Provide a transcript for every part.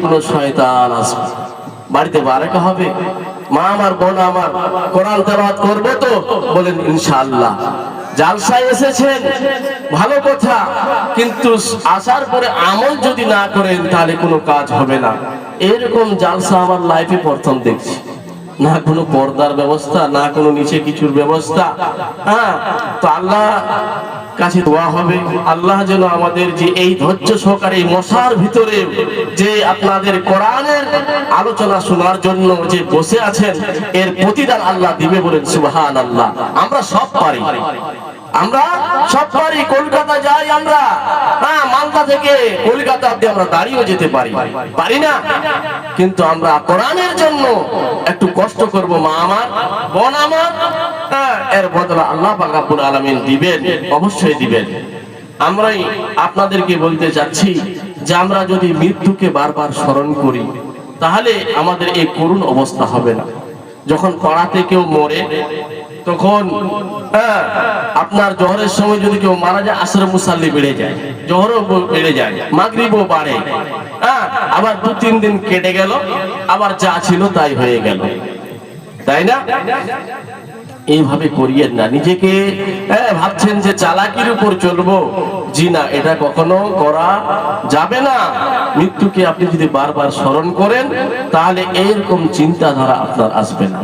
কোনো শয়তান আসবে, বাড়িতে বারাকা হবে। মা আমার, বোন আমার, কোরআন তেলাওয়াত করবে তো? বলেন ইনশাআল্লাহ। জালসায় এসেছেন ভালো কথা, কিন্তু আসার পরে আমল যদি না করেন তাহলে কোনো কাজ হবে না। এরকম জালসা আমার লাইফে প্রথম দেখছি। না কোনো পর্দার ব্যবস্থা, না কোনো নিচে কিছুর ব্যবস্থা। হ্যাঁ, তো আল্লাহ কাছে দোয়া হবে, আল্লাহ যেন আমাদের যে এই ধৈর্য সহকারে মশার ভিতরে যে আপনাদের কোরআনের আলোচনা শোনার জন্য যে বসে আছেন, এর প্রতিদান আল্লাহ দিবে। বলেন সুবহানাল্লাহ। আমরা সব পারি, আমরা সব পারি। কলকাতা যাই আমরা, হ্যাঁ, মালদা থেকে কলকাতা অব্দি আমরা দাঁড়িয়েও যেতে পারি, পারি না? কিন্তু আমরা কোরআনের জন্য একটু কষ্ট করব। মা আমার, বোন আমার, হ্যাঁ, এর বদলা আল্লাহ পাক রব্বুল আলামিন দিবেন, অবশ্যই দিবেন। আমরাই আপনাদেরকে বলতে যাচ্ছি যে আমরা যদি মৃত্যুকে বারবার স্মরণ করি তাহলে আমাদের এই করুণ অবস্থা হবে না। যখন পাড়াতে কেউ মরে তখন আপনার জোহরের সময় যদি কেউ মারা যায়, আসরে মুসাল্লি বেড়ে যায়, জোহরও বেড়ে যায়, মাগরিবও বাড়ে। আবার 2-3 দিন কেটে গেল, আবার যা ছিল তাই হয়ে গেল, তাই না? এইভাবে করিয়েন না নিজেকে। ভাবছেন যে চালাকির উপর চলবো, জি না, এটা কখনো করা যাবে না। মৃত্যুকে আপনি যদি বারবার স্মরণ করেন তাহলে এইরকম চিন্তাধারা আপনার আসবে না।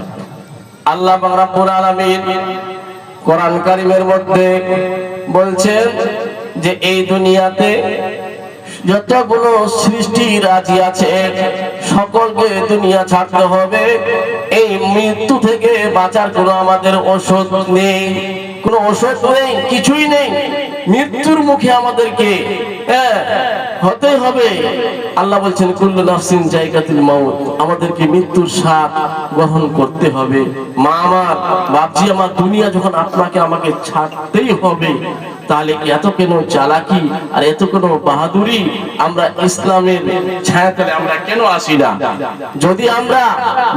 আল্লাহ পাক রব্বুল আলামিন কোরআন কারীমের মধ্যে বলছেন যে এই দুনিয়াতে যতগুলো সৃষ্টি রাজি আছে সকলকে দুনিয়া ছাড়তে হবে। এই মৃত্যু থেকে বাঁচার কোনো আমাদের ওষুধ নেই, কোনো ওষুধ নেই, কিছুই নেই। মৃত্যুর মুখে আমাদেরকে হতে হবে। আল্লাহ বলছেন কুল্লু নাফসিন যায়কাতুল মাউত, আমাদেরকে মৃত্যুর স্বাদ গ্রহণ করতে হবে। মা আমার, বাপজি আমার, দুনিয়া যখন আপনাকে আমাকে ছাড়তেই হবে, তাহলে এত কেন চালাকি আর এত কেন বাহাদুরি? আমরা ইসলামের ছায়াতলে আমরা কেন আসি না? যদি আমরা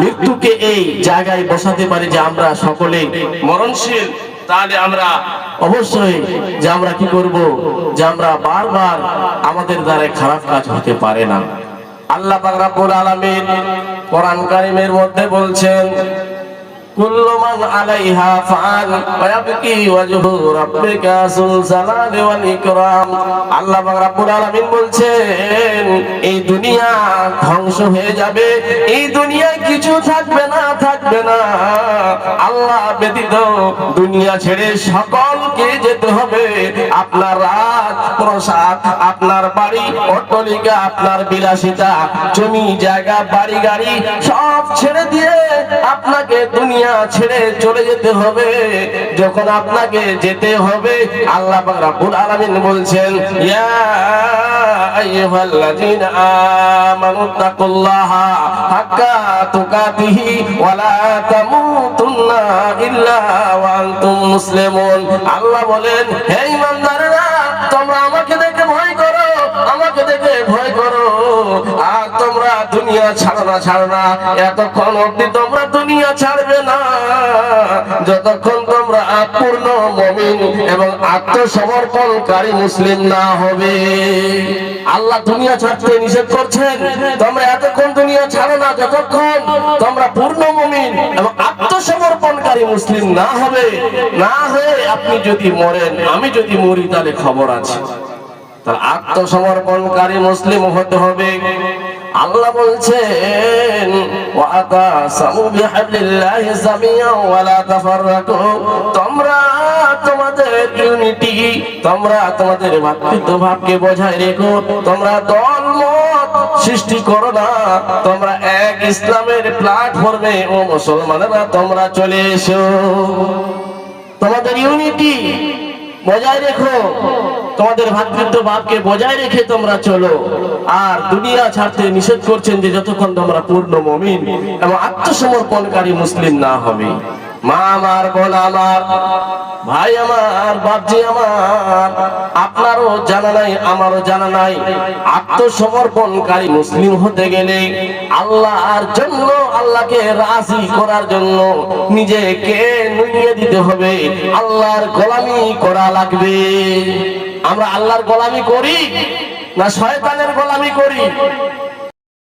মৃত্যুকে এই জায়গায় বসাতে পারি যে আমরা সকলে মরণশীল, তাহলে আমরা অবশ্যই যে আমরা কি করব, যে আমরা বারবার আমাদের দ্বারা খারাপ কাজ হতে পারে না। আল্লাহ পাক রব্বুল আলামিন কোরআন কারীমের মধ্যে বলছেন কুল্লু মান আলাইহা ফান ওয়া ইয়াবকি ওয়াজহু রাব্বিকা যুল জালালি ওয়াল ইকরাম। আল্লাহ পাক রব্বুল আলামিন বলছেন এই দুনিয়া ধ্বংস হয়ে যাবে, এই দুনিয়ায় কিছু থাকবে না, থাকবে না। আল্লাহ ব্যতীত দুনিয়া ছেড়ে সকলকে যেতে হবে। আপনার রাজ প্রসাদ, আপনার বাড়ি অট্টালিকা, আপনার বিলাসিতা, জমি জায়গা, বাড়ি গাড়ি সব ছেড়ে দিয়ে আপনাকে দুনিয়া ছেড়ে চলে যেতে হবে। যখন আপনাকে যেতে হবে, আল্লাহ পাক রব্বুল আলামিন বলছেন ইয়া আইয়ুহাল্লাযীনা আমানু তাকুল্লাহা হাক্কা তুকাতিহি ওয়া লা তামুতুন্না ইল্লা ওয়া আনতুম মুসলিমুন। আল্লাহ বলেন, হে ঈমানদাররা, তোমরা আমাকে দেখে ভয় করো, আমাকে দেখে ভয় করো, আর তোমরা দুনিয়া ছাড়ো না, ছাড়ো না। এতক্ষণ অবধি তোমরা দুনিয়া ছাড়বে না যতক্ষণ তোমরা পূর্ণ মুমিন এবং আত্মসমর্পণকারী মুসলিম না হবে। আল্লাহ দুনিয়া ছাড়তে নিষেধ করছেন, তোমরা এতক্ষণ দুনিয়া ছাড়ো না যতক্ষণ তোমরা পূর্ণ মুমিন এবং আত্মসমর্পণকারী মুসলিম না হবে। না হয়ে আপনি যদি মরেন, আমি যদি মরি, তাহলে খবর আছে। তাহলে আত্মসমর্পণকারী মুসলিম হতে হবে। আল্লাহ বলছেন ওয়াতাসামু বিহাবলিল্লাহি জামিআন ওয়া লা তাফাররাকু। তোমরা তোমাদের ইউনিটি, তোমরা তোমাদের ভাতৃত্বভাবকে বজায় রেখো। তোমরা দলমত সৃষ্টি করো না, তোমরা এক ইসলামের প্ল্যাটফর্মে ও মুসলমানেরা তোমরা চলে এসো। তোমাদের ইউনিটি বজায় রেখো, তোমাদের ভাতৃত্বভাবকে বজায় রেখে তোমরা চলো। আর দুনিয়া ছাড়তে নিষেধ করছেন যে যতক্ষণ তোমরা পূর্ণ মুমিন এবং আত্মসমর্পণকারী মুসলিম না হবে। মা আমার, বোন আমার, ভাই আমার, বাপজি আমার, আপনারও জানা নাই, আমারও জানা নাই। আত্মসমর্পণকারী মুসলিম হতে গেলে আল্লাহর জন্য, আল্লাহকে রাজি করার জন্য নিজেকে নুইয়ে দিতে হবে। আল্লাহর গোলামি করা লাগবে। আমরা আল্লাহর গোলামি করি না শয়তানের গোলামি করি?